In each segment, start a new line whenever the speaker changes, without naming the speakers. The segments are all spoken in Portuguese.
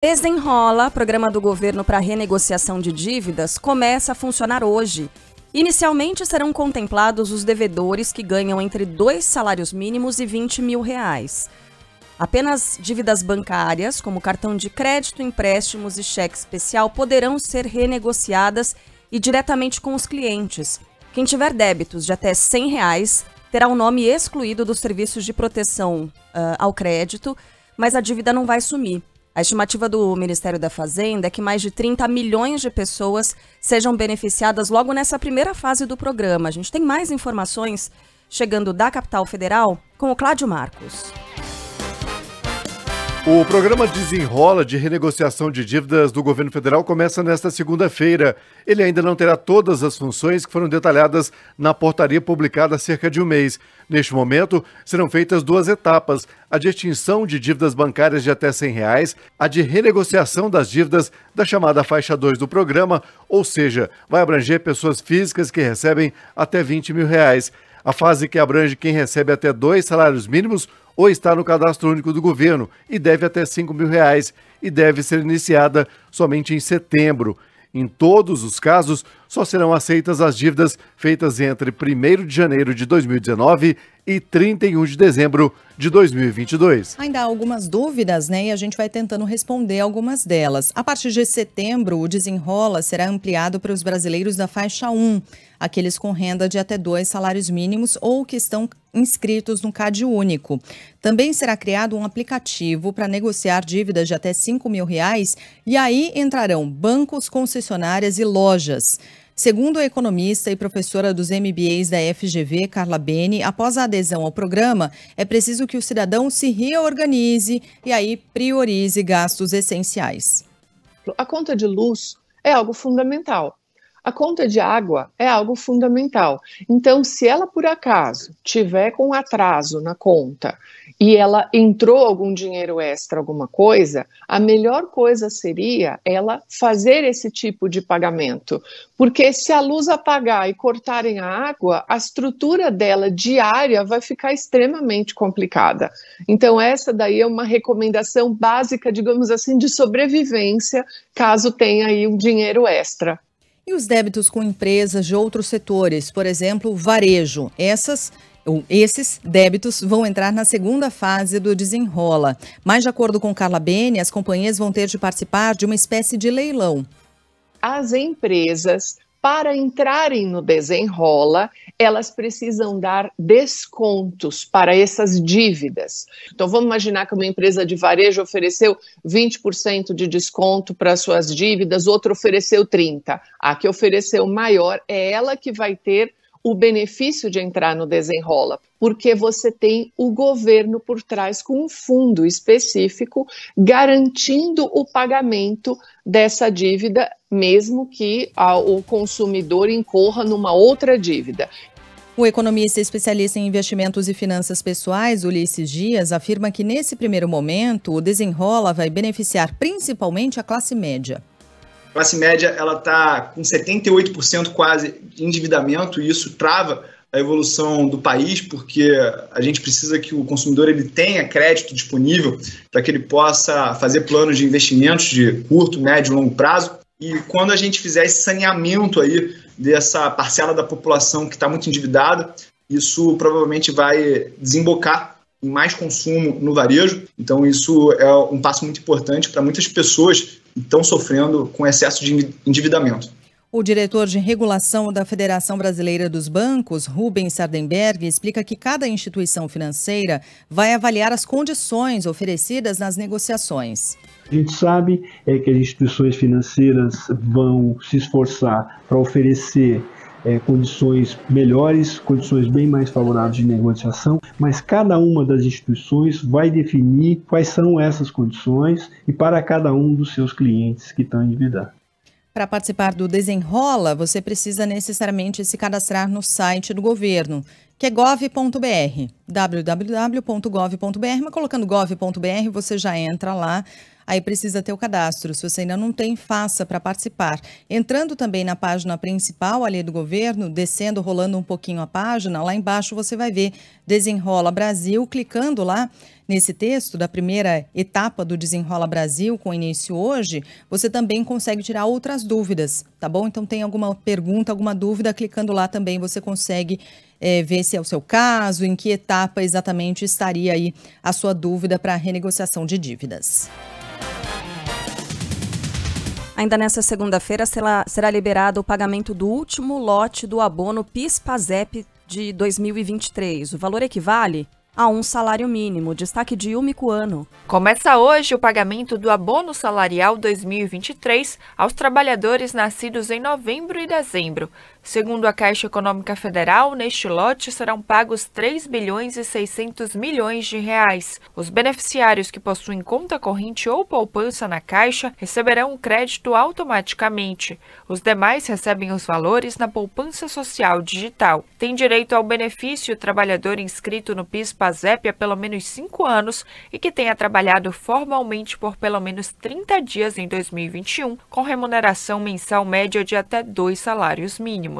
Desenrola, programa do governo para renegociação de dívidas, começa a funcionar hoje. Inicialmente serão contemplados os devedores que ganham entre 2 salários mínimos e R$20 mil. Apenas dívidas bancárias, como cartão de crédito, empréstimos e cheque especial, poderão ser renegociadas e diretamente com os clientes. Quem tiver débitos de até R$100 terá o nome excluído dos serviços de proteção ao crédito, mas a dívida não vai sumir. A estimativa do Ministério da Fazenda é que mais de 30 milhões de pessoas sejam beneficiadas logo nessa primeira fase do programa. A gente tem mais informações chegando da capital federal com o Cláudio Marcos.
O programa Desenrola de renegociação de dívidas do governo federal começa nesta segunda-feira. Ele ainda não terá todas as funções que foram detalhadas na portaria publicada há cerca de um mês. Neste momento, serão feitas 2 etapas: a de extinção de dívidas bancárias de até R$100, a de renegociação das dívidas da chamada faixa 2 do programa, ou seja, vai abranger pessoas físicas que recebem até R$20 mil. A fase que abrange quem recebe até 2 salários mínimos ou está no cadastro único do governo e deve até R$5 mil e deve ser iniciada somente em setembro. Em todos os casos, só serão aceitas as dívidas feitas entre 1º de janeiro de 2019 e 31 de dezembro de 2022.
Ainda há algumas dúvidas, né? E a gente vai tentando responder algumas delas. A partir de setembro, o Desenrola será ampliado para os brasileiros da faixa 1, aqueles com renda de até 2 salários mínimos ou que estão inscritos no CAD único. Também será criado um aplicativo para negociar dívidas de até R$5 mil e aí entrarão bancos, concessionárias e lojas. Segundo a economista e professora dos MBAs da FGV, Carla Bene, após a adesão ao programa, é preciso que o cidadão se reorganize e aí priorize gastos essenciais.
A conta de luz é algo fundamental. A conta de água é algo fundamental. Então, se ela, por acaso, tiver com atraso na conta e ela entrou algum dinheiro extra, alguma coisa, a melhor coisa seria ela fazer esse tipo de pagamento. Porque se a luz apagar e cortarem a água, a estrutura dela diária vai ficar extremamente complicada. Então, essa daí é uma recomendação básica, digamos assim, de sobrevivência, caso tenha aí um dinheiro extra.
E os débitos com empresas de outros setores, por exemplo, varejo. Esses débitos vão entrar na segunda fase do Desenrola. Mas, de acordo com Carla Bene, as companhias vão ter de participar de uma espécie de leilão.
As empresas, para entrarem no Desenrola, elas precisam dar descontos para essas dívidas. Então, vamos imaginar que uma empresa de varejo ofereceu 20% de desconto para suas dívidas, outra ofereceu 30%. A que ofereceu maior é ela que vai ter o benefício de entrar no Desenrola, porque você tem o governo por trás com um fundo específico garantindo o pagamento dessa dívida, mesmo que o consumidor incorra numa outra dívida.
O economista especialista em investimentos e finanças pessoais, Ulisses Dias, afirma que nesse primeiro momento o Desenrola vai beneficiar principalmente a classe média.
A classe média ela está com 78% quase de endividamento e isso trava a evolução do país, porque a gente precisa que o consumidor ele tenha crédito disponível para que ele possa fazer planos de investimentos de curto, médio e longo prazo. E quando a gente fizer esse saneamento aí dessa parcela da população que está muito endividada, isso provavelmente vai desembocar em mais consumo no varejo. Então isso é um passo muito importante para muitas pessoas que estão sofrendo com excesso de endividamento.
O diretor de regulação da Federação Brasileira dos Bancos, Rubens Sardenberg, explica que cada instituição financeira vai avaliar as condições oferecidas nas negociações.
A gente sabe que as instituições financeiras vão se esforçar para oferecer condições melhores, condições bem mais favoráveis de negociação, mas cada uma das instituições vai definir quais são essas condições e para cada um dos seus clientes que estão endividados.
Para participar do Desenrola, você precisa necessariamente se cadastrar no site do governo, que é gov.br, www.gov.br, mas colocando gov.br você já entra lá. aí precisa ter o cadastro. Se você ainda não tem, faça para participar. Entrando também na página principal ali do governo, descendo, rolando um pouquinho a página, lá embaixo você vai ver Desenrola Brasil, clicando lá nesse texto da primeira etapa do Desenrola Brasil, com início hoje, você também consegue tirar outras dúvidas, tá bom? Então tem alguma pergunta, alguma dúvida, clicando lá também você consegue ver se é o seu caso, em que etapa exatamente estaria aí a sua dúvida para a renegociação de dívidas.
Ainda nesta segunda-feira será liberado o pagamento do último lote do abono PIS/PASEP de 2023. O valor equivale a um salário mínimo. Destaque de Yumi Cuano.
Começa hoje o pagamento do abono salarial 2023 aos trabalhadores nascidos em novembro e dezembro. Segundo a Caixa Econômica Federal, neste lote serão pagos 3 bilhões e 600 milhões de reais. Os beneficiários que possuem conta corrente ou poupança na Caixa receberão o crédito automaticamente. Os demais recebem os valores na poupança social digital. Tem direito ao benefício o trabalhador inscrito no PIS/PASEP há pelo menos 5 anos e que tenha trabalhado formalmente por pelo menos 30 dias em 2021, com remuneração mensal média de até 2 salários mínimos.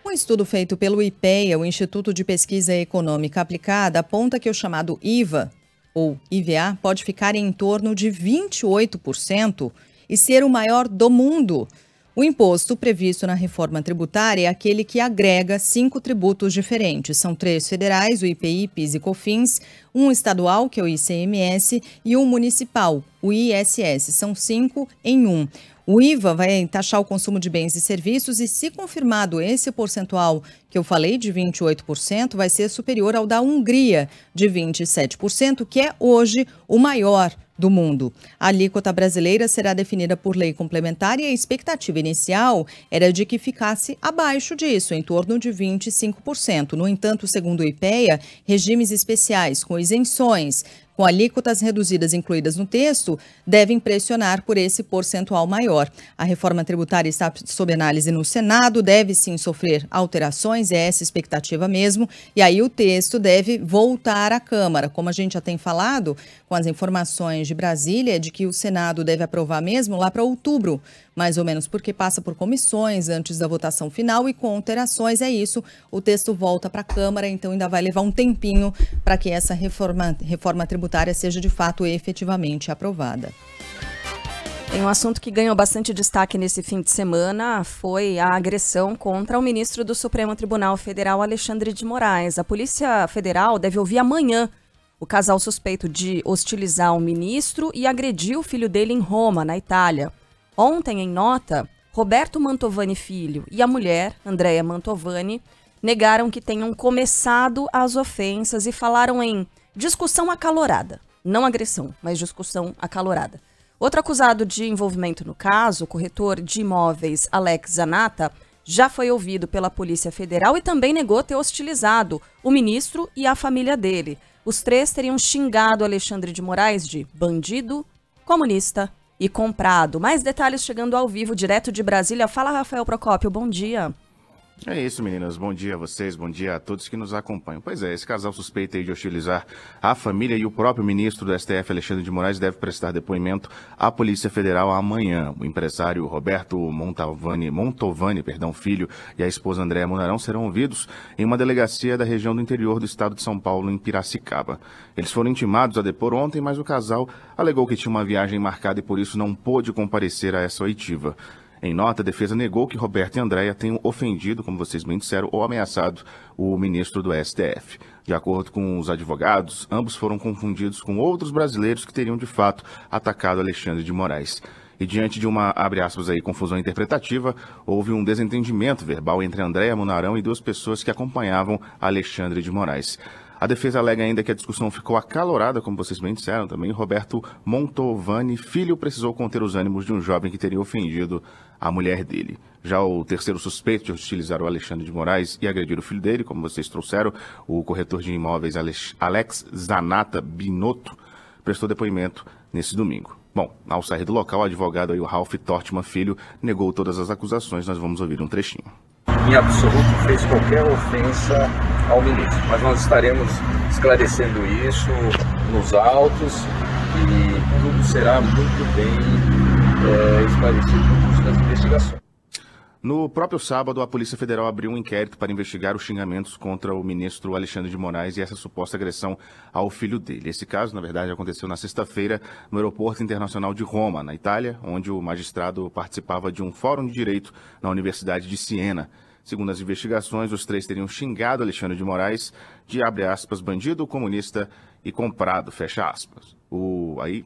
Um estudo feito pelo IPEA, o Instituto de Pesquisa Econômica Aplicada, aponta que o chamado IVA, ou IVA, pode ficar em torno de 28% e ser o maior do mundo. O imposto previsto na reforma tributária é aquele que agrega 5 tributos diferentes. São 3 federais, o IPI, PIS e COFINS, um estadual, que é o ICMS, e um municipal, o ISS. São 5 em 1. O IVA vai taxar o consumo de bens e serviços e, se confirmado esse percentual que eu falei, de 28%, vai ser superior ao da Hungria, de 27%, que é hoje o maior do mundo. A alíquota brasileira será definida por lei complementar e a expectativa inicial era de que ficasse abaixo disso, em torno de 25%. No entanto, segundo o IPEA, regimes especiais com isenções, com alíquotas reduzidas incluídas no texto, devem pressionar por esse percentual maior. A reforma tributária está sob análise no Senado, deve sim sofrer alterações, é essa expectativa mesmo, e aí o texto deve voltar à Câmara. Como a gente já tem falado, com as informações de Brasília, de que o Senado deve aprovar mesmo lá para outubro, mais ou menos, porque passa por comissões antes da votação final e com alterações, é isso, o texto volta para a Câmara, então ainda vai levar um tempinho para que essa reforma tributária seja de fato efetivamente aprovada.
Tem um assunto que ganhou bastante destaque nesse fim de semana, foi a agressão contra o ministro do Supremo Tribunal Federal, Alexandre de Moraes. A Polícia Federal deve ouvir amanhã o casal suspeito de hostilizar o ministro e agredir o filho dele em Roma, na Itália. Ontem, em nota, Roberto Mantovani Filho e a mulher, Andréa Mantovani, negaram que tenham começado as ofensas e falaram em discussão acalorada. Não agressão, mas discussão acalorada. Outro acusado de envolvimento no caso, o corretor de imóveis Alex Zanata, já foi ouvido pela Polícia Federal e também negou ter hostilizado o ministro e a família dele. Os 3 teriam xingado Alexandre de Moraes de bandido, comunista e comprado. Mais detalhes chegando ao vivo, direto de Brasília. Fala, Rafael Procópio, bom dia.
É isso, meninas. Bom dia a vocês, bom dia a todos que nos acompanham. Pois é, esse casal suspeito aí de hostilizar a família e o próprio ministro do STF, Alexandre de Moraes, deve prestar depoimento à Polícia Federal amanhã. O empresário Roberto Mantovani Filho e a esposa Andréa Munarão serão ouvidos em uma delegacia da região do interior do estado de São Paulo, em Piracicaba. Eles foram intimados a depor ontem, mas o casal alegou que tinha uma viagem marcada e por isso não pôde comparecer a essa oitiva. Em nota, a defesa negou que Roberto e Andréa tenham ofendido, como vocês bem disseram, ou ameaçado o ministro do STF. De acordo com os advogados, ambos foram confundidos com outros brasileiros que teriam, de fato, atacado Alexandre de Moraes. E diante de uma, abre aspas aí, confusão interpretativa, houve um desentendimento verbal entre Andréa Munarão e 2 pessoas que acompanhavam Alexandre de Moraes. A defesa alega ainda que a discussão ficou acalorada, como vocês bem disseram também. Roberto Mantovani Filho precisou conter os ânimos de um jovem que teria ofendido a mulher dele. Já o terceiro suspeito de hostilizar o Alexandre de Moraes e agredir o filho dele, como vocês trouxeram, o corretor de imóveis Alex Zanata Binotto, prestou depoimento nesse domingo. Bom, ao sair do local, o advogado aí, o Ralph Tortman Filho, negou todas as acusações. Nós vamos ouvir um trechinho.
Em absoluto fez qualquer ofensa ao ministro, mas nós estaremos esclarecendo isso nos autos e tudo será muito bem esclarecido no curso das investigações.
No próprio sábado, a Polícia Federal abriu um inquérito para investigar os xingamentos contra o ministro Alexandre de Moraes e essa suposta agressão ao filho dele. Esse caso, na verdade, aconteceu na sexta-feira no Aeroporto Internacional de Roma, na Itália, onde o magistrado participava de um fórum de direito na Universidade de Siena. Segundo as investigações, os três teriam xingado Alexandre de Moraes de, abre aspas, bandido, comunista e comprado, fecha aspas. Aí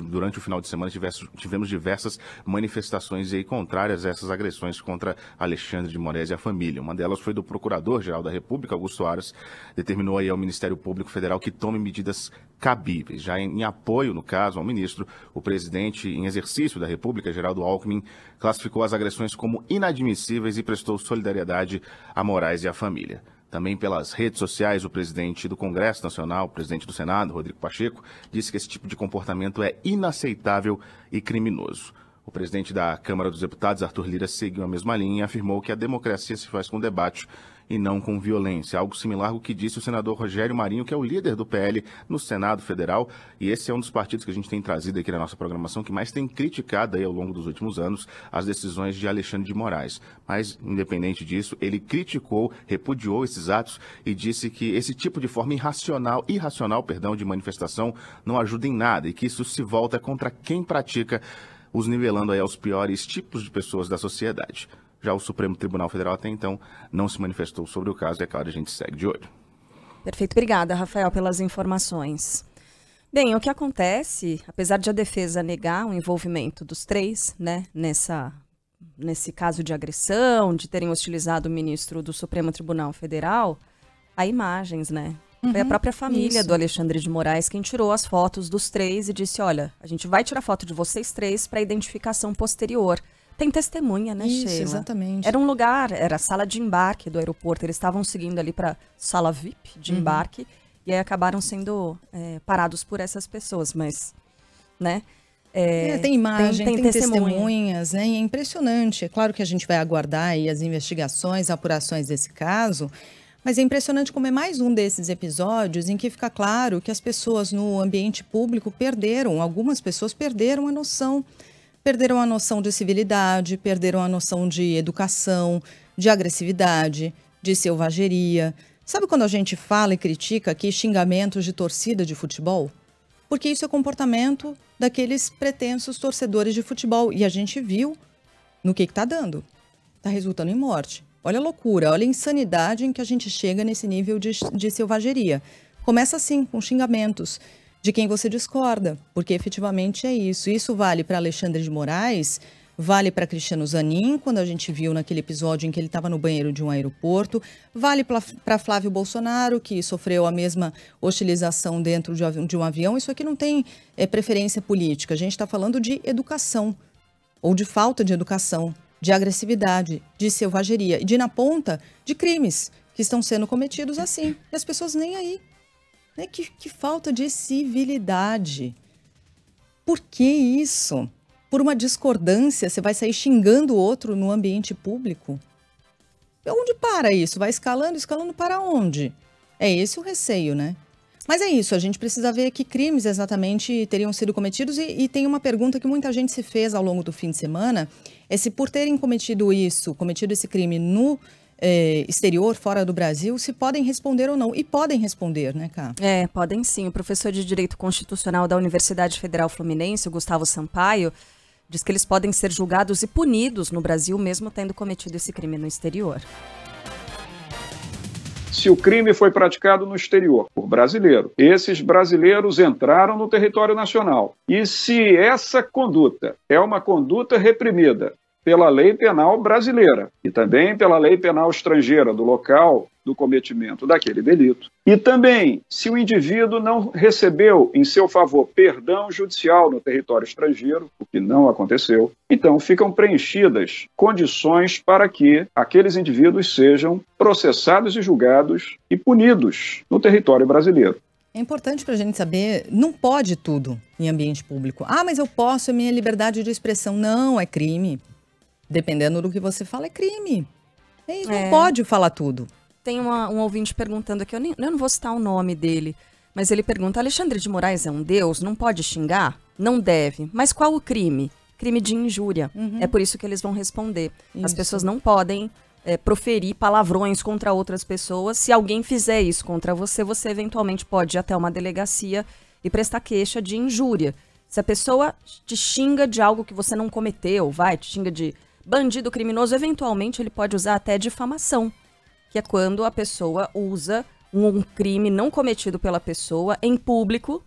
durante o final de semana, tivemos diversas manifestações aí contrárias a essas agressões contra Alexandre de Moraes e a família. Uma delas foi do Procurador-Geral da República, Augusto Aras, determinou aí ao Ministério Público Federal que tome medidas cabíveis. Já em apoio, no caso, ao ministro, o presidente em exercício da República, Geraldo Alckmin, classificou as agressões como inadmissíveis e prestou solidariedade a Moraes e à família. Também pelas redes sociais, o presidente do Congresso Nacional, o presidente do Senado, Rodrigo Pacheco, disse que esse tipo de comportamento é inaceitável e criminoso. O presidente da Câmara dos Deputados, Arthur Lira, seguiu a mesma linha e afirmou que a democracia se faz com debate e não com violência. Algo similar ao que disse o senador Rogério Marinho, que é o líder do PL no Senado Federal. E esse é um dos partidos que a gente tem trazido aqui na nossa programação, que mais tem criticado aí ao longo dos últimos anos as decisões de Alexandre de Moraes. Mas, independente disso, ele criticou, repudiou esses atos e disse que esse tipo de forma irracional de manifestação não ajuda em nada e que isso se volta contra quem pratica, os nivelando aí aos piores tipos de pessoas da sociedade. Já o Supremo Tribunal Federal até então não se manifestou sobre o caso e é claro, a gente segue de olho.
Perfeito, obrigada, Rafael, pelas informações. Bem, o que acontece, apesar de a defesa negar o envolvimento dos três, né, nesse caso de agressão, de terem hostilizado o ministro do Supremo Tribunal Federal, há imagens, né? Foi a própria família do Alexandre de Moraes quem tirou as fotos dos três e disse, olha, a gente vai tirar foto de vocês três para identificação posterior. Tem testemunha, né, Sheila?
Isso, exatamente.
Era um lugar, era a sala de embarque do aeroporto. Eles estavam seguindo ali para sala VIP de embarque e aí acabaram sendo parados por essas pessoas, mas, né?
Tem imagem, tem testemunhas, né? E é impressionante. É claro que a gente vai aguardar aí as investigações, apurações desse caso, mas é impressionante como é mais um desses episódios em que fica claro que as pessoas no ambiente público algumas pessoas perderam a noção. Perderam a noção de civilidade, perderam a noção de educação, de agressividade, de selvageria. Sabe quando a gente fala e critica aqui xingamentos de torcida de futebol? Porque isso é comportamento daqueles pretensos torcedores de futebol. E a gente viu no que está dando. Está resultando em morte. Olha a loucura, olha a insanidade em que a gente chega nesse nível de selvageria. Começa assim, com xingamentos de quem você discorda, porque efetivamente é isso. Isso vale para Alexandre de Moraes, vale para Cristiano Zanin, quando a gente viu naquele episódio em que ele estava no banheiro de um aeroporto, vale para Flávio Bolsonaro, que sofreu a mesma hostilização dentro de um avião. Isso aqui não tem preferência política, a gente está falando de educação, ou de falta de educação, de agressividade, de selvageria, e na ponta de crimes que estão sendo cometidos assim, e as pessoas nem aí. Né? Que falta de civilidade. Por que isso? Por uma discordância, você vai sair xingando o outro no ambiente público? Onde para isso? Vai escalando para onde? É esse o receio, né? Mas é isso, a gente precisa ver que crimes exatamente teriam sido cometidos e tem uma pergunta que muita gente se fez ao longo do fim de semana, é se por terem cometido esse crime no exterior, fora do Brasil, se podem responder ou não. E podem responder, né, Cá?
Podem sim. O professor de Direito Constitucional da Universidade Federal Fluminense, o Gustavo Sampaio, diz que eles podem ser julgados e punidos no Brasil, mesmo tendo cometido esse crime no exterior.
Se o crime foi praticado no exterior por brasileiro, esses brasileiros entraram no território nacional. E se essa conduta é uma conduta reprimida pela lei penal brasileira e também pela lei penal estrangeira do local do cometimento daquele delito. E também, se o indivíduo não recebeu em seu favor perdão judicial no território estrangeiro, o que não aconteceu, então ficam preenchidas condições para que aqueles indivíduos sejam processados e julgados e punidos no território brasileiro.
É importante para a gente saber, não pode tudo em ambiente público. Mas eu posso, é minha liberdade de expressão. Não, é crime. Dependendo do que você fala, é crime. Não pode falar tudo.
Tem um ouvinte perguntando aqui, eu não vou citar o nome dele, Mas ele pergunta, Alexandre de Moraes é um deus? Não pode xingar? Não deve. Mas qual o crime? Crime de injúria. É por isso que eles vão responder. As pessoas não podem proferir palavrões contra outras pessoas. Se alguém fizer isso contra você, você eventualmente pode ir até uma delegacia e prestar queixa de injúria. Se a pessoa te xinga de algo que você não cometeu, te xinga de bandido criminoso, eventualmente ele pode usar até difamação, que é quando a pessoa usa um crime não cometido pela pessoa em público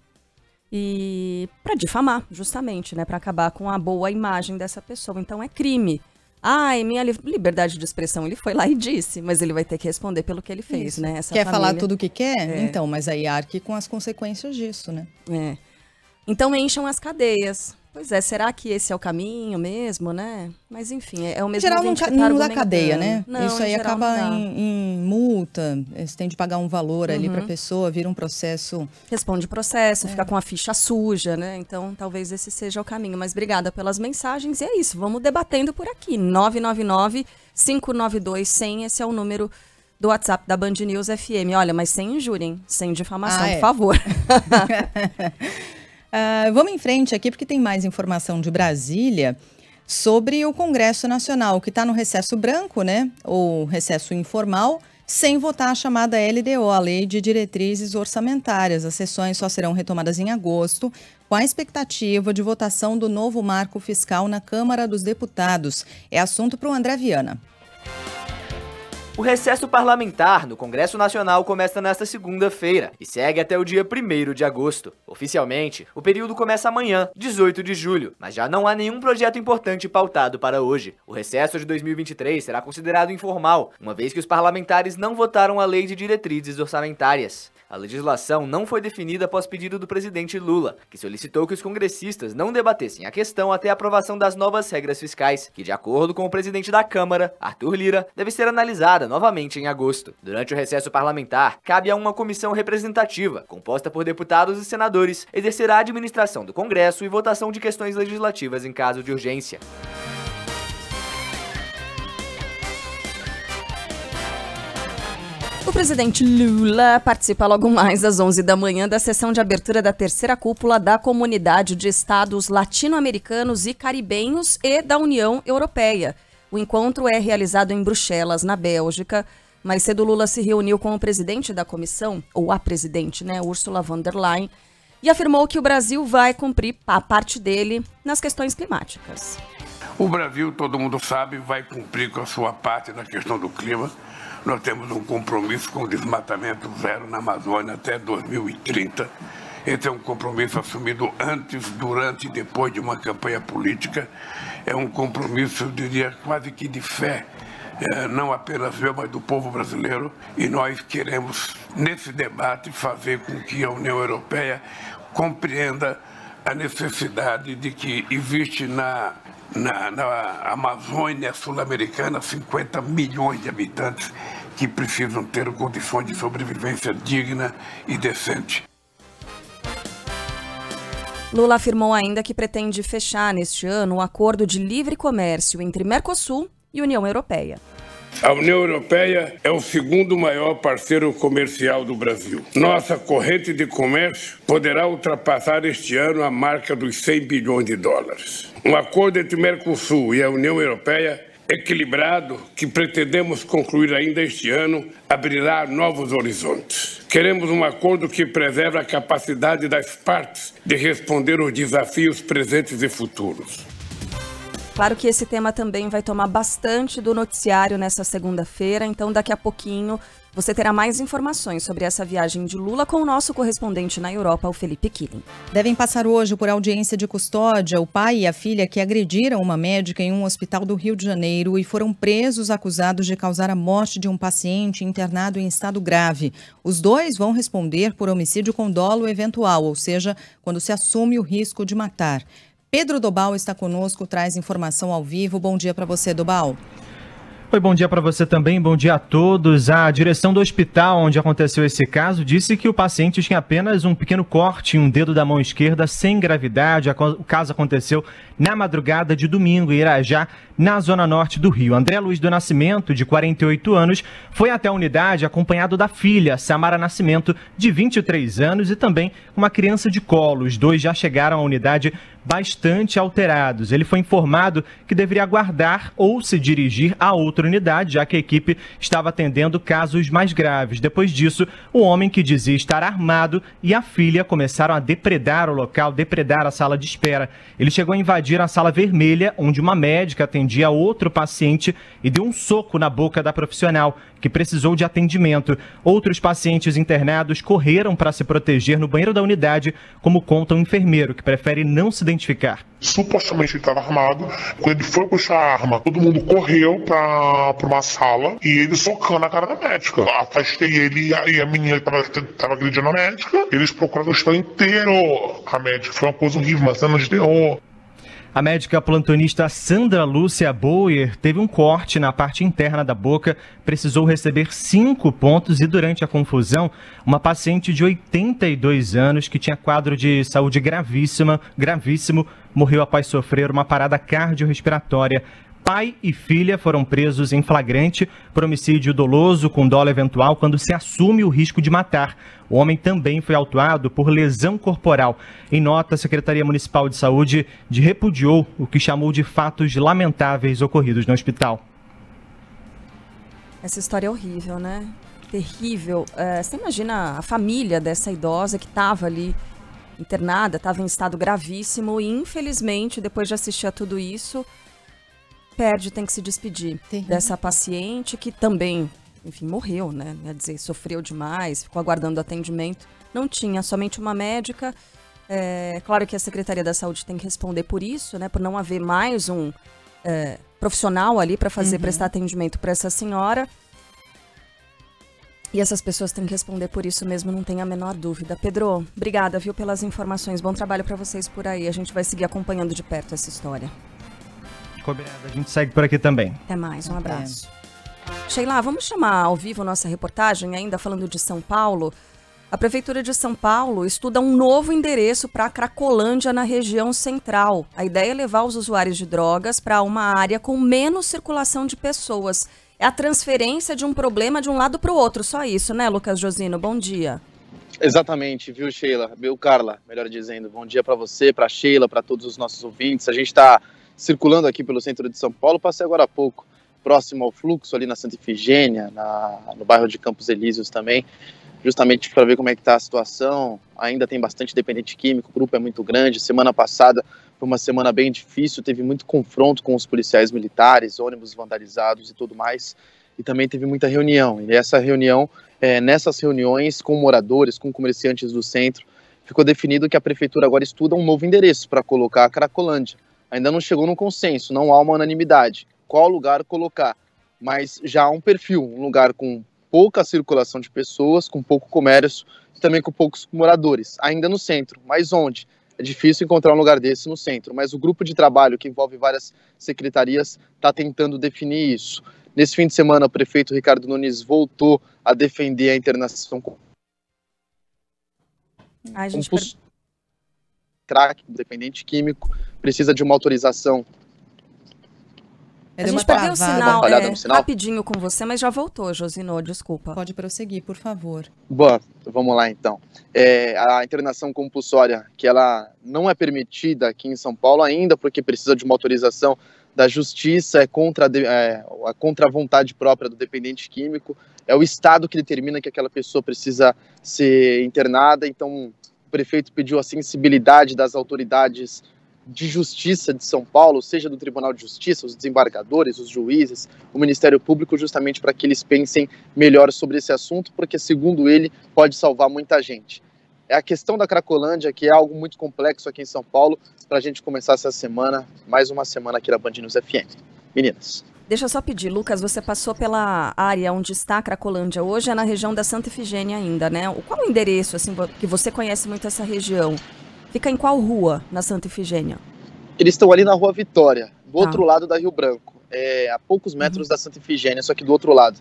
e para difamar, justamente, né, para acabar com a boa imagem dessa pessoa. Então é crime. É minha liberdade de expressão, ele foi lá e disse, mas ele vai ter que responder pelo que ele fez,
Isso.
né? Essa
quer
família...
falar tudo o que quer? Então, mas aí arque com as consequências disso, né?
Então encham as cadeias. Pois é, será que esse é o caminho mesmo, né? Mas enfim, é o mesmo.
Em geral não dá cadeia, né?
Não,
isso aí acaba em multa, você tem de pagar um valor ali para a pessoa, vira um processo.
Responde o processo, fica com a ficha suja, né? Então talvez esse seja o caminho. Mas obrigada pelas mensagens e é isso, vamos debatendo por aqui. 999-592-100, esse é o número do WhatsApp da Band News FM. Olha, mas sem injúria, hein? Sem difamação, por favor.
Vamos em frente aqui, porque tem mais informação de Brasília sobre o Congresso Nacional, que está no recesso branco, né? Ou recesso informal, sem votar a chamada LDO, a Lei de Diretrizes Orçamentárias. As sessões só serão retomadas em agosto, com a expectativa de votação do novo marco fiscal na Câmara dos Deputados. É assunto para o André Viana.
O recesso parlamentar no Congresso Nacional começa nesta segunda-feira e segue até o dia 1º de agosto. Oficialmente, o período começa amanhã, 18 de julho, mas já não há nenhum projeto importante pautado para hoje. O recesso de 2023 será considerado informal, uma vez que os parlamentares não votaram a Lei de Diretrizes Orçamentárias. A legislação não foi definida após pedido do presidente Lula, que solicitou que os congressistas não debatessem a questão até a aprovação das novas regras fiscais, que, de acordo com o presidente da Câmara, Arthur Lira, deve ser analisada novamente em agosto. Durante o recesso parlamentar, cabe a uma comissão representativa, composta por deputados e senadores, exercer a administração do Congresso e votação de questões legislativas em caso de urgência.
O presidente Lula participa logo mais às 11 da manhã da sessão de abertura da terceira cúpula da Comunidade de Estados Latino-Americanos e Caribenhos e da União Europeia. O encontro é realizado em Bruxelas, na Bélgica. Mais cedo, Lula se reuniu com o presidente da comissão, ou a presidente, né, Ursula von der Leyen, e afirmou que o Brasil vai cumprir a parte dele nas questões climáticas.
O Brasil, todo mundo sabe, vai cumprir com a sua parte na questão do clima. Nós temos um compromisso com o desmatamento zero na Amazônia até 2030. Esse é um compromisso assumido antes, durante e depois de uma campanha política. É um compromisso, eu diria, quase que de fé, não apenas meu, mas do povo brasileiro. E nós queremos, nesse debate, fazer com que a União Europeia compreenda a necessidade de que existe na Amazônia sul-americana 50 milhões de habitantes que precisam ter condições de sobrevivência digna e decente.
Lula afirmou ainda que pretende fechar neste ano um acordo de livre comércio entre Mercosul e União Europeia.
A União Europeia é o segundo maior parceiro comercial do Brasil. Nossa corrente de comércio poderá ultrapassar este ano a marca dos 100 bilhões de dólares. Um acordo entre Mercosul e a União Europeia equilibrado, que pretendemos concluir ainda este ano, abrirá novos horizontes. Queremos um acordo que preserve a capacidade das partes de responder aos desafios presentes e futuros.
Claro que esse tema também vai tomar bastante do noticiário nessa segunda-feira, então daqui a pouquinho você terá mais informações sobre essa viagem de Lula com o nosso correspondente na Europa, o Felipe Killing.
Devem passar hoje por audiência de custódia o pai e a filha que agrediram uma médica em um hospital do Rio de Janeiro e foram presos acusados de causar a morte de um paciente internado em estado grave. Os dois vão responder por homicídio com dolo eventual, ou seja, quando se assume o risco de matar. Pedro Dobal está conosco, traz informação ao vivo. Bom dia para você, Dobal.
Oi, bom dia para você também, bom dia a todos. A direção do hospital onde aconteceu esse caso disse que o paciente tinha apenas um pequeno corte em um dedo da mão esquerda, sem gravidade. O caso aconteceu na madrugada de domingo em Irajá, na zona norte do Rio. André Luiz do Nascimento, de 48 anos, foi até a unidade acompanhado da filha, Samara Nascimento, de 23 anos, e também uma criança de colo. Os dois já chegaram à unidade bastante alterados. Ele foi informado que deveria aguardar ou se dirigir a outra unidade, já que a equipe estava atendendo casos mais graves. Depois disso, o homem, que dizia estar armado, e a filha começaram a depredar o local, depredar a sala de espera. Ele chegou a invadir a sala vermelha, onde uma médica atendia outro paciente, e deu um soco na boca da profissional, que precisou de atendimento. Outros pacientes internados correram para se proteger no banheiro da unidade, como conta um enfermeiro, que prefere não se identificar.
Supostamente ele estava armado. Quando ele foi puxar a arma, todo mundo correu para uma sala e ele socando a cara da médica. Afastei ele e a menina estava agredindo a médica. Eles procuraram o hospital inteiro a médica. Foi uma coisa horrível, uma cena de terror.
A médica plantonista Sandra Lúcia Boyer teve um corte na parte interna da boca, precisou receber 5 pontos, e durante a confusão, uma paciente de 82 anos que tinha quadro de saúde gravíssimo, morreu após sofrer uma parada cardiorrespiratória. Pai e filha foram presos em flagrante por homicídio doloso com dolo eventual quando se assume o risco de matar. O homem também foi autuado por lesão corporal. Em nota, a Secretaria Municipal de Saúde repudiou o que chamou de fatos lamentáveis ocorridos no hospital.
Essa história é horrível, né? Terrível. Você imagina a família dessa idosa que estava ali internada, estava em estado gravíssimo e, infelizmente, depois de assistir a tudo isso, tem que se despedir dessa paciente que também, enfim, morreu, né? Quer dizer, sofreu demais, ficou aguardando atendimento. Não tinha somente uma médica. Claro que a Secretaria da Saúde tem que responder por isso, né? Por não haver mais um profissional ali para prestar atendimento para essa senhora. E essas pessoas têm que responder por isso mesmo, não tem a menor dúvida. Pedro, obrigada, viu, pelas informações. Bom trabalho para vocês por aí. A gente vai seguir acompanhando de perto essa história.
A gente segue por aqui também.
Até mais, um abraço. Sheila, vamos chamar ao vivo nossa reportagem, ainda falando de São Paulo. A Prefeitura de São Paulo estuda um novo endereço para a Cracolândia, na região central. A ideia é levar os usuários de drogas para uma área com menos circulação de pessoas. É a transferência de um problema de um lado para o outro, só isso, né, Lucas Josino? Bom dia.
Exatamente, viu, Sheila? Carla, melhor dizendo. Bom dia para você, para Sheila, para todos os nossos ouvintes. A gente está circulando aqui pelo centro de São Paulo, passei agora há pouco, próximo ao fluxo, ali na Santa Ifigênia, no bairro de Campos Elíseos também, justamente para ver como é que está a situação. Ainda tem bastante dependente químico, o grupo é muito grande. Semana passada foi uma semana bem difícil, teve muito confronto com os policiais militares, ônibus vandalizados e tudo mais, e também teve muita reunião. E nessas reuniões com moradores, com comerciantes do centro, ficou definido que a Prefeitura agora estuda um novo endereço para colocar a Cracolândia. Ainda não chegou num consenso, não há uma unanimidade. Qual lugar colocar? Mas já há um perfil, um lugar com pouca circulação de pessoas, com pouco comércio e também com poucos moradores. Ainda no centro, mas onde? É difícil encontrar um lugar desse no centro, mas o grupo de trabalho, que envolve várias secretarias, está tentando definir isso. Nesse fim de semana, o prefeito Ricardo Nunes voltou a defender a internação crack, dependente químico, precisa de uma autorização.
A gente perdeu o sinal, rapidinho com você, mas já voltou, Josino, desculpa.
Pode prosseguir, por favor.
Bom, vamos lá então. A internação compulsória, que ela não é permitida aqui em São Paulo ainda, porque precisa de uma autorização da justiça, é contra a vontade própria do dependente químico, é o Estado que determina que aquela pessoa precisa ser internada, então o prefeito pediu a sensibilidade das autoridades de justiça de São Paulo, seja do Tribunal de Justiça, os desembargadores, os juízes, o Ministério Público, justamente para que eles pensem melhor sobre esse assunto, porque, segundo ele, pode salvar muita gente. É a questão da Cracolândia, que é algo muito complexo aqui em São Paulo, para a gente começar essa semana, mais uma semana aqui na Band News FM. Meninas.
Deixa eu só pedir, Lucas, você passou pela área onde está a Cracolândia hoje, é na região da Santa Ifigênia ainda, né? Qual o endereço, assim, que você conhece muito essa região? Fica em qual rua, na Santa Ifigênia?
Eles estão ali na Rua Vitória, do outro lado da Rio Branco. a poucos metros da Santa Ifigênia, só que do outro lado.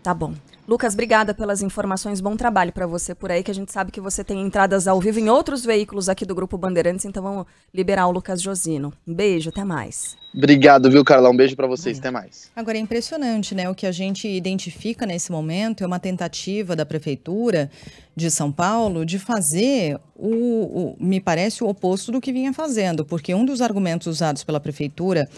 Tá bom. Lucas, obrigada pelas informações, bom trabalho para você por aí, que a gente sabe que você tem entradas ao vivo em outros veículos aqui do Grupo Bandeirantes, então vamos liberar o Lucas Josino. Um beijo, até mais.
Obrigado, viu, Carla? Um beijo para vocês, até mais.
Agora, é impressionante, né? O que a gente identifica nesse momento é uma tentativa da Prefeitura de São Paulo de fazer, me parece, o oposto do que vinha fazendo, porque um dos argumentos usados pela Prefeitura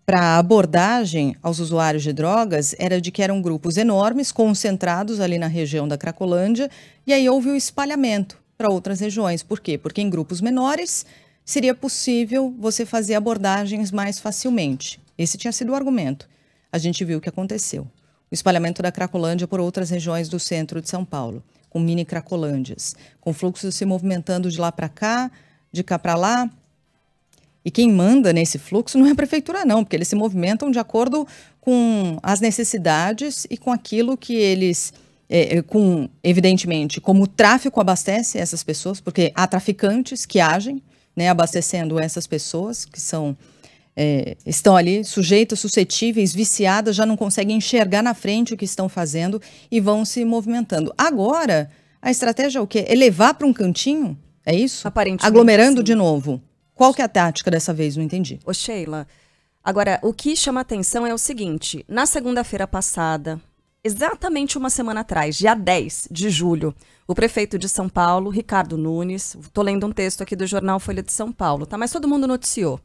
para abordagem aos usuários de drogas era de que eram grupos enormes, concentrados ali na região da Cracolândia, e aí houve o espalhamento para outras regiões. Por quê? Porque em grupos menores seria possível você fazer abordagens mais facilmente. Esse tinha sido o argumento. A gente viu o que aconteceu. O espalhamento da Cracolândia por outras regiões do centro de São Paulo, com mini Cracolândias, com fluxos se movimentando de lá para cá, de cá para lá. E quem manda nesse fluxo não é a prefeitura, não, porque eles se movimentam de acordo com as necessidades e com aquilo que eles, evidentemente, como o tráfico abastece essas pessoas, porque há traficantes que agem, né, abastecendo essas pessoas que estão ali sujeitas, suscetíveis, viciadas, já não conseguem enxergar na frente o que estão fazendo e vão se movimentando. Agora, a estratégia é o quê? É levar para um cantinho? É isso?
Aparentemente,
aglomerando
sim.
De novo. Qual que é a tática dessa vez? Não entendi.
Ô Sheila, agora, o que chama atenção é o seguinte, na segunda-feira passada, exatamente uma semana atrás, dia 10 de julho, o prefeito de São Paulo, Ricardo Nunes, estou lendo um texto aqui do jornal Folha de São Paulo, tá? Mas todo mundo noticiou,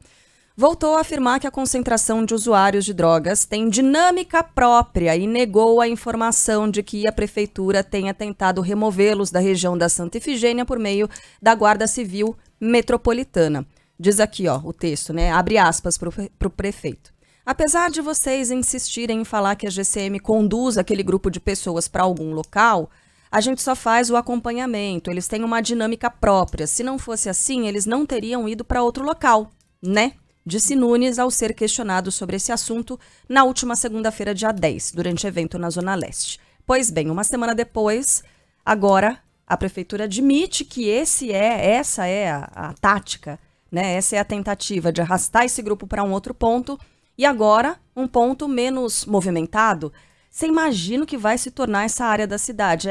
voltou a afirmar que a concentração de usuários de drogas tem dinâmica própria e negou a informação de que a prefeitura tenha tentado removê-los da região da Santa Ifigênia por meio da Guarda Civil Metropolitana. Diz aqui, ó, o texto, né? Abre aspas para o prefeito. Apesar de vocês insistirem em falar que a GCM conduz aquele grupo de pessoas para algum local, a gente só faz o acompanhamento. Eles têm uma dinâmica própria. Se não fosse assim, eles não teriam ido para outro local, né? Disse Nunes ao ser questionado sobre esse assunto na última segunda-feira, dia 10, durante evento na Zona Leste. Pois bem, uma semana depois, agora a prefeitura admite que essa é a tática, né? Essa é a tentativa de arrastar esse grupo para um outro ponto e agora um ponto menos movimentado. Você imagina o que vai se tornar essa área da cidade?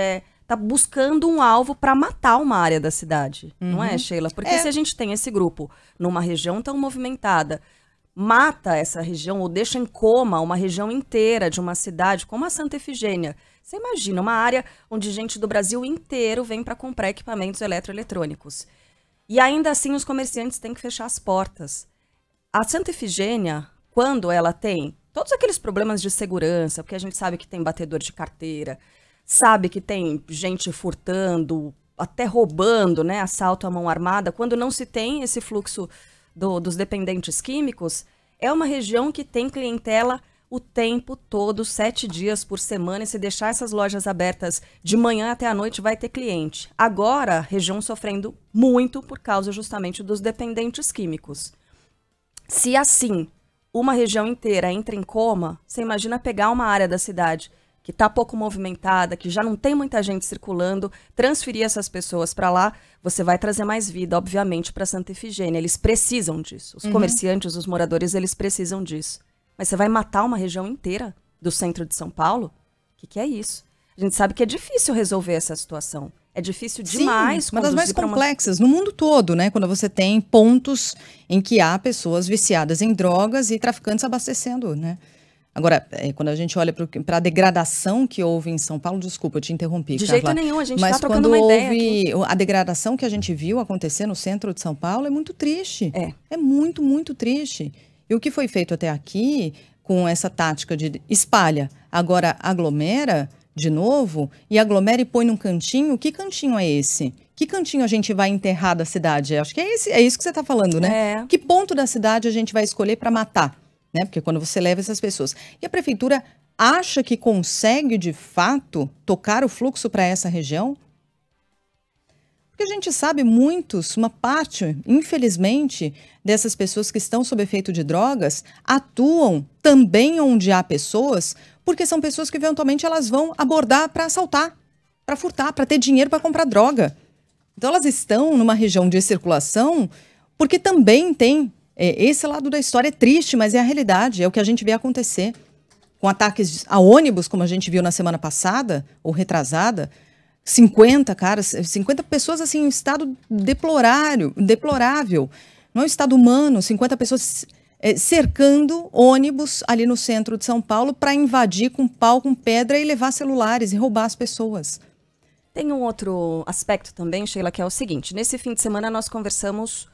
Tá buscando um alvo para matar uma área da cidade, não é, Sheila? Porque se a gente tem esse grupo numa região tão movimentada, mata essa região ou deixa em coma uma região inteira de uma cidade como a Santa Ifigênia. Você imagina uma área onde gente do Brasil inteiro vem para comprar equipamentos eletroeletrônicos. E ainda assim os comerciantes têm que fechar as portas. A Santa Ifigênia, quando ela tem todos aqueles problemas de segurança, porque a gente sabe que tem batedor de carteira, sabe que tem gente furtando, até roubando, né, assalto à mão armada, quando não se tem esse fluxo dos dependentes químicos, é uma região que tem clientela o tempo todo, 7 dias por semana, e se deixar essas lojas abertas de manhã até a noite, vai ter cliente. Agora, a região sofrendo muito por causa justamente dos dependentes químicos. Se assim, uma região inteira entra em coma, você imagina pegar uma área da cidade que está pouco movimentada, que já não tem muita gente circulando, transferir essas pessoas para lá, você vai trazer mais vida, obviamente, para Santa Ifigênia. Eles precisam disso. Os comerciantes, os moradores, eles precisam disso. Mas você vai matar uma região inteira do centro de São Paulo? O que é isso? A gente sabe que é difícil resolver essa situação. É difícil demais.
Sim, uma das mais complexas no mundo todo, né? Quando você tem pontos em que há pessoas viciadas em drogas e traficantes abastecendo, né? Agora, quando a gente olha para a degradação que houve em São Paulo, desculpa, eu te interrompi,
de
Carla,
jeito nenhum, a gente está trocando uma ideia aqui.
A degradação que a gente viu acontecer no centro de São Paulo é muito triste. É muito, muito triste. E o que foi feito até aqui, com essa tática de espalha, agora aglomera de novo, e aglomera e põe num cantinho, que cantinho é esse? Que cantinho a gente vai enterrar da cidade? Acho que é isso que você está falando, né? Que ponto da cidade a gente vai escolher para matar? Né? Porque quando você leva essas pessoas. E a prefeitura acha que consegue, de fato, tocar o fluxo para essa região? Porque a gente sabe uma parte, infelizmente, dessas pessoas que estão sob efeito de drogas atuam também onde há pessoas, porque são pessoas que eventualmente elas vão abordar para assaltar, para furtar, para ter dinheiro para comprar droga. Então elas estão numa região de circulação porque também tem Esse lado da história é triste, mas é a realidade, é o que a gente vê acontecer. Com ataques a ônibus, como a gente viu na semana passada, ou retrasada, 50 pessoas assim, em estado deplorável. Não é um estado humano, 50 pessoas cercando ônibus ali no centro de São Paulo para invadir com pau, com pedra e levar celulares e roubar as pessoas.
Tem um outro aspecto também, Sheila, que é o seguinte. Nesse fim de semana nós conversamos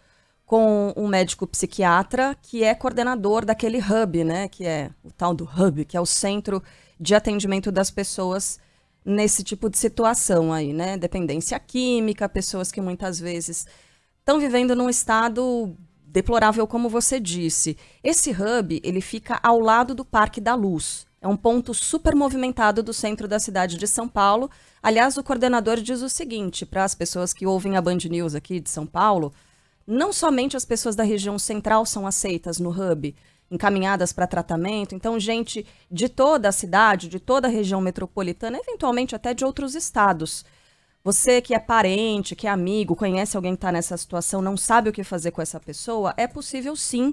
com um médico psiquiatra que é coordenador daquele hub, né? Que é o tal do hub, que é o centro de atendimento das pessoas nesse tipo de situação aí, né? Dependência química, pessoas que muitas vezes estão vivendo num estado deplorável, como você disse. Esse hub, ele fica ao lado do Parque da Luz. É um ponto super movimentado do centro da cidade de São Paulo. Aliás, o coordenador diz o seguinte, para as pessoas que ouvem a Band News aqui de São Paulo, não somente as pessoas da região central são aceitas no hub, encaminhadas para tratamento, então gente de toda a cidade, de toda a região metropolitana, eventualmente até de outros estados. Você que é parente, que é amigo, conhece alguém que está nessa situação, não sabe o que fazer com essa pessoa, é possível sim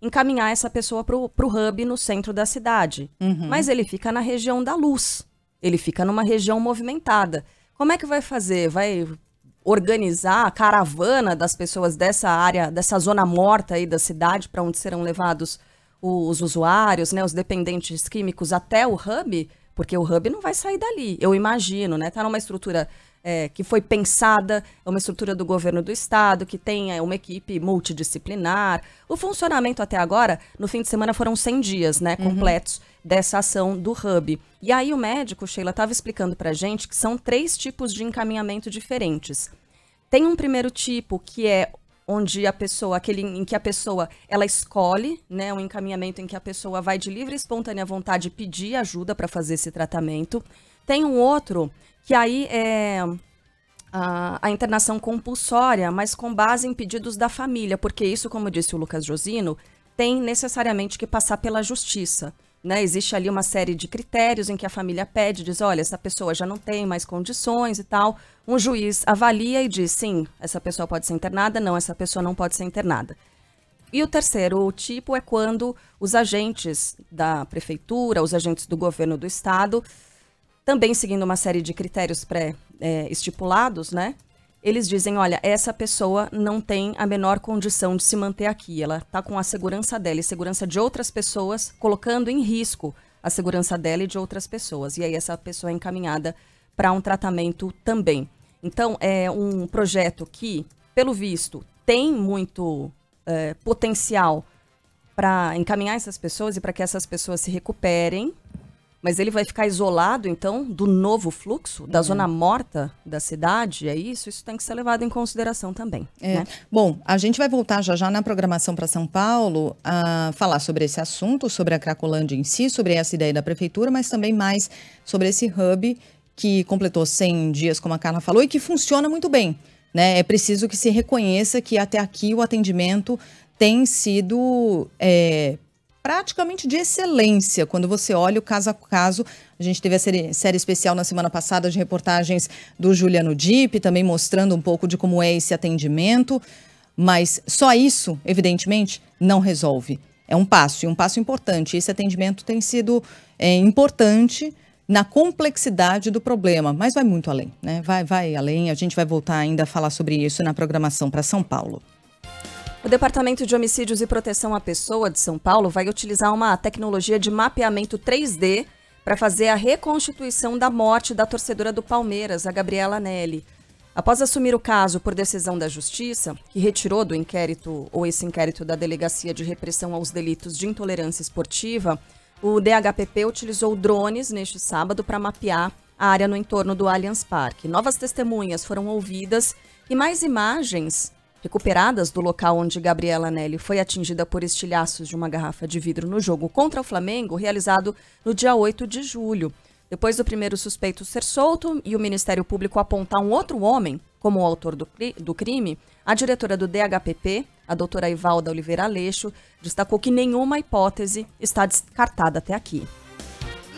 encaminhar essa pessoa para o hub no centro da cidade. Mas ele fica na região da Luz, ele fica numa região movimentada. Como é que vai fazer? Vai organizar a caravana das pessoas dessa área, dessa zona morta aí da cidade, para onde serão levados os usuários, né, os dependentes químicos até o hub? Porque o hub não vai sair dali, eu imagino, né? Está numa estrutura que foi pensada, é uma estrutura do governo do estado, que tem uma equipe multidisciplinar. O funcionamento até agora, no fim de semana, foram 100 dias, né, completos dessa ação do hub. E aí o médico, Sheila, estava explicando para a gente que são 3 tipos de encaminhamento diferentes. Tem um primeiro tipo que é onde a pessoa, aquele em que a pessoa, ela escolhe, né, um encaminhamento em que a pessoa vai de livre e espontânea vontade pedir ajuda para fazer esse tratamento. Tem um outro que aí é a internação compulsória, mas com base em pedidos da família, porque isso, como disse o Lucas Josino, tem necessariamente que passar pela justiça. Né? Existe ali uma série de critérios em que a família pede, diz, olha, essa pessoa já não tem mais condições e tal. Um juiz avalia e diz, sim, essa pessoa pode ser internada, não, essa pessoa não pode ser internada. E o terceiro tipo é quando os agentes da prefeitura, os agentes do governo do estado, também seguindo uma série de critérios pré-estipulados, né? Eles dizem, olha, essa pessoa não tem a menor condição de se manter aqui. Ela está com a segurança dela e segurança de outras pessoas, colocando em risco a segurança dela e de outras pessoas. E aí essa pessoa é encaminhada para um tratamento também. Então, é um projeto que, pelo visto, tem muito potencial para encaminhar essas pessoas e para que essas pessoas se recuperem. Mas ele vai ficar isolado, então, do novo fluxo, da zona morta da cidade? É isso? Isso tem que ser levado em consideração também. Né?
Bom, a gente vai voltar já na programação para São Paulo a falar sobre esse assunto, sobre a Cracolândia em si, sobre essa ideia da prefeitura, mas também mais sobre esse hub que completou 100 dias, como a Carla falou, e que funciona muito bem. Né? É preciso que se reconheça que até aqui o atendimento tem sido praticamente de excelência, quando você olha o caso a caso. A gente teve a série especial na semana passada de reportagens do Juliano Dipp, também mostrando um pouco de como é esse atendimento, mas só isso, evidentemente, não resolve. É um passo, e um passo importante. Esse atendimento tem sido importante na complexidade do problema, mas vai muito além, né? Vai além, a gente vai voltar ainda a falar sobre isso na programação para São Paulo.
O Departamento de Homicídios e Proteção à Pessoa de São Paulo vai utilizar uma tecnologia de mapeamento 3D para fazer a reconstituição da morte da torcedora do Palmeiras, a Gabriela Nelly. Após assumir o caso por decisão da Justiça, que retirou do inquérito, ou esse inquérito da Delegacia de Repressão aos Delitos de Intolerância Esportiva, o DHPP utilizou drones neste sábado para mapear a área no entorno do Allianz Parque. Novas testemunhas foram ouvidas e mais imagens recuperadas do local onde Gabriela Nelly foi atingida por estilhaços de uma garrafa de vidro no jogo contra o Flamengo, realizado no dia 8 de julho. Depois do primeiro suspeito ser solto e o Ministério Público apontar um outro homem como o autor do crime, a diretora do DHPP, a doutora Ivalda Oliveira Aleixo, destacou que nenhuma hipótese está descartada até aqui.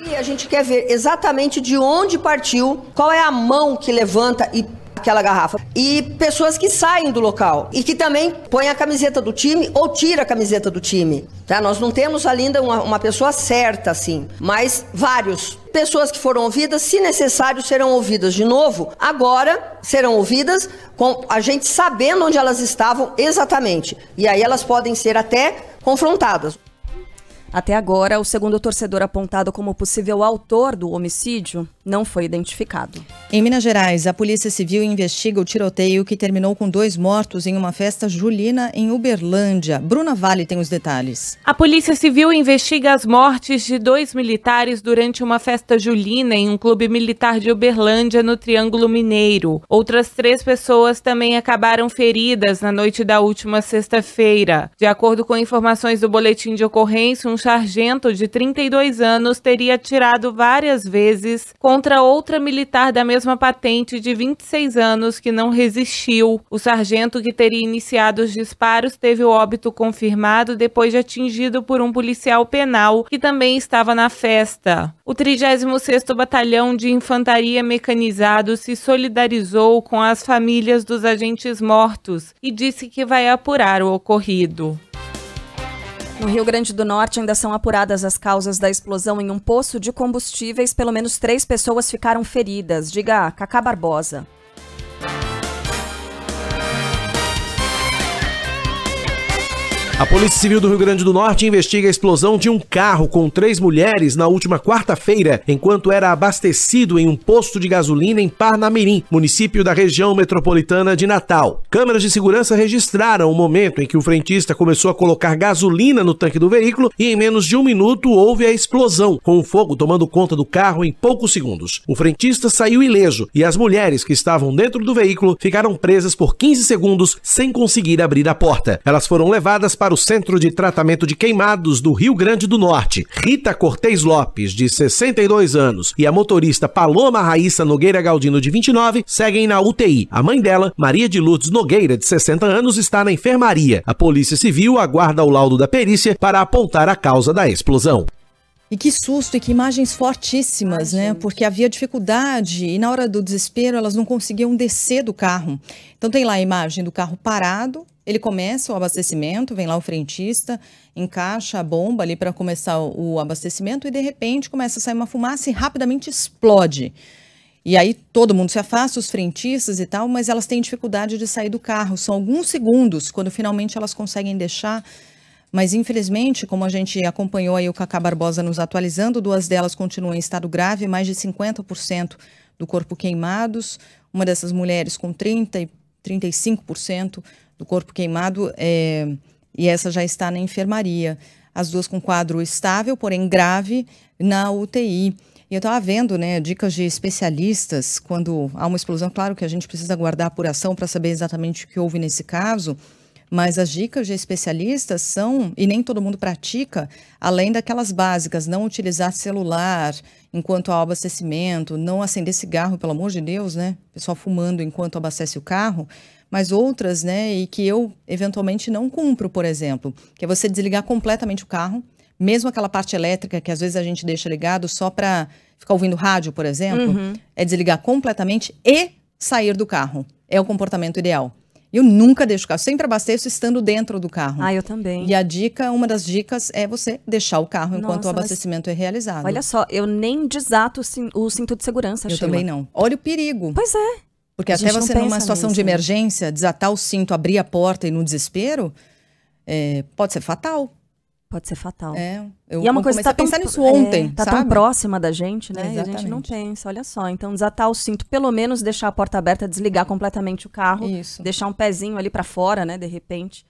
E a gente quer ver exatamente de onde partiu, qual é a mão que levanta e aquela garrafa. E pessoas que saem do local e que também põem a camiseta do time ou tira a camiseta do time. Tá? Nós não temos ainda uma pessoa certa, assim, mas vários. Pessoas que foram ouvidas, se necessário, serão ouvidas de novo. Agora serão ouvidas com a gente sabendo onde elas estavam exatamente. E aí elas podem ser até confrontadas.
Até agora, o segundo torcedor apontado como possível autor do homicídio não foi identificado.
Em Minas Gerais, a Polícia Civil investiga o tiroteio que terminou com 2 mortos em uma festa julina em Uberlândia. Bruna Vale tem os detalhes.
A Polícia Civil investiga as mortes de 2 militares durante uma festa julina em um clube militar de Uberlândia, no Triângulo Mineiro. Outras 3 pessoas também acabaram feridas na noite da última sexta-feira. De acordo com informações do boletim de ocorrência, um sargento de 32 anos teria atirado várias vezes contra outra militar da mesma patente de 26 anos que não resistiu. O sargento, que teria iniciado os disparos, teve o óbito confirmado depois de atingido por um policial penal que também estava na festa. O 36º Batalhão de Infantaria Mecanizado se solidarizou com as famílias dos agentes mortos e disse que vai apurar o ocorrido.
No Rio Grande do Norte ainda são apuradas as causas da explosão em um poço de combustíveis. Pelo menos 3 pessoas ficaram feridas. Diga, Cacá Barbosa.
A Polícia Civil do Rio Grande do Norte investiga a explosão de um carro com 3 mulheres na última quarta-feira, enquanto era abastecido em um posto de gasolina em Parnamirim, município da região metropolitana de Natal. Câmeras de segurança registraram o momento em que o frentista começou a colocar gasolina no tanque do veículo e em menos de 1 minuto houve a explosão, com o fogo tomando conta do carro em poucos segundos. O frentista saiu ileso e as mulheres que estavam dentro do veículo ficaram presas por 15 segundos sem conseguir abrir a porta. Elas foram levadas para o Centro de Tratamento de Queimados do Rio Grande do Norte. Rita Cortez Lopes, de 62 anos, e a motorista Paloma Raíssa Nogueira Galdino, de 29, seguem na UTI. A mãe dela, Maria de Lourdes Nogueira, de 60 anos, está na enfermaria. A Polícia Civil aguarda o laudo da perícia para apontar a causa da explosão.
E que susto e que imagens fortíssimas, né? Porque havia dificuldade e na hora do desespero elas não conseguiam descer do carro. Então tem lá a imagem do carro parado, ele começa o abastecimento, vem lá o frentista, encaixa a bomba ali para começar o abastecimento e de repente começa a sair uma fumaça e rapidamente explode. E aí todo mundo se afasta, os frentistas e tal, mas elas têm dificuldade de sair do carro. São alguns segundos quando finalmente elas conseguem deixar. Mas, infelizmente, como a gente acompanhou aí o Cacá Barbosa nos atualizando, 2 delas continuam em estado grave, mais de 50% do corpo queimados. Uma dessas mulheres com 30% e 35% do corpo queimado, e essa já está na enfermaria. As 2 com quadro estável, porém grave, na UTI. E eu estava vendo, né, dicas de especialistas, quando há uma explosão, claro que a gente precisa aguardar a apuração para saber exatamente o que houve nesse caso, mas as dicas de especialistas são, e nem todo mundo pratica, além daquelas básicas, não utilizar celular enquanto há abastecimento, não acender cigarro, pelo amor de Deus, né? Pessoal fumando enquanto abastece o carro, mas outras, né, e que eu eventualmente não cumpro, por exemplo, que é você desligar completamente o carro, mesmo aquela parte elétrica que às vezes a gente deixa ligado só para ficar ouvindo rádio, por exemplo, é desligar completamente e sair do carro. É o comportamento ideal. Eu nunca deixo o carro, sempre abasteço estando dentro do carro.
Ah, eu também.
E a dica, uma das dicas é você deixar o carro enquanto o abastecimento é realizado.
Olha só, eu nem desato o cinto de segurança,
Eu
Sheila.
também não. Olha o perigo.
Pois é.
Porque até você numa situação de emergência, desatar o cinto, abrir a porta e no desespero, pode ser fatal.
Pode ser fatal.
Eu
e é uma coisa que
comecei a pensar nisso ontem,
tá
sabe?
tão próxima da gente, né?
Exatamente.
E a gente não pensa, olha só. Então, desatar o cinto, pelo menos deixar a porta aberta, desligar completamente o carro.
Isso.
Deixar um pezinho ali pra fora, né, de repente.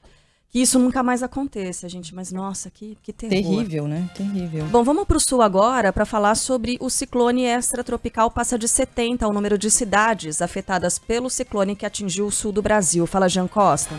Que isso nunca mais aconteça, gente. Mas, nossa, que terror.
Terrível, né? Terrível.
Bom, vamos pro sul agora para falar sobre o ciclone extratropical. Passa de 70 o número de cidades afetadas pelo ciclone que atingiu o sul do Brasil. Fala, Jean Costa.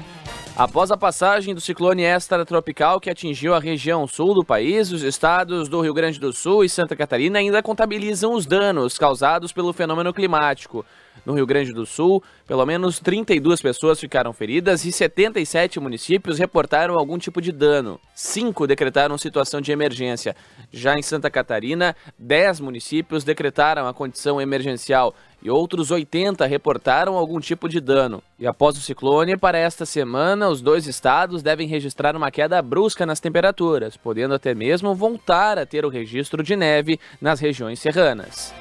Após a passagem do ciclone extratropical que atingiu a região sul do país, os estados do Rio Grande do Sul e Santa Catarina ainda contabilizam os danos causados pelo fenômeno climático. No Rio Grande do Sul, pelo menos 32 pessoas ficaram feridas e 77 municípios reportaram algum tipo de dano. 5 decretaram situação de emergência. Já em Santa Catarina, 10 municípios decretaram a condição emergencial e outros 80 reportaram algum tipo de dano. E após o ciclone, para esta semana, os 2 estados devem registrar uma queda brusca nas temperaturas, podendo até mesmo voltar a ter o registro de neve nas regiões serranas.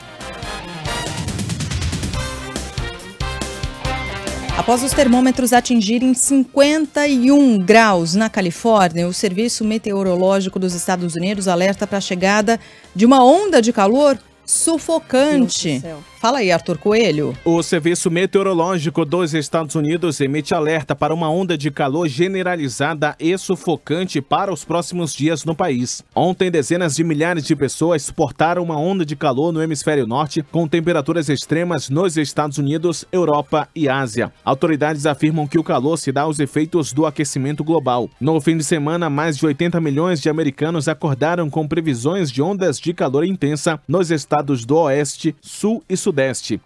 Após os termômetros atingirem 51 graus na Califórnia, o Serviço Meteorológico dos Estados Unidos alerta para a chegada de uma onda de calor sufocante. Fala aí, Arthur Coelho.
O Serviço Meteorológico dos Estados Unidos emite alerta para uma onda de calor generalizada e sufocante para os próximos dias no país. Ontem, dezenas de milhares de pessoas suportaram uma onda de calor no hemisfério norte, com temperaturas extremas nos Estados Unidos, Europa e Ásia. Autoridades afirmam que o calor se dá aos efeitos do aquecimento global. No fim de semana, mais de 80 milhões de americanos acordaram com previsões de ondas de calor intensa nos estados do Oeste, Sul e Sudeste.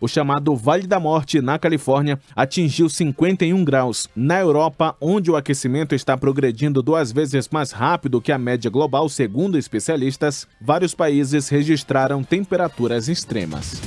O chamado Vale da Morte, na Califórnia, atingiu 51 graus. Na Europa, onde o aquecimento está progredindo 2 vezes mais rápido que a média global, segundo especialistas, vários países registraram temperaturas extremas.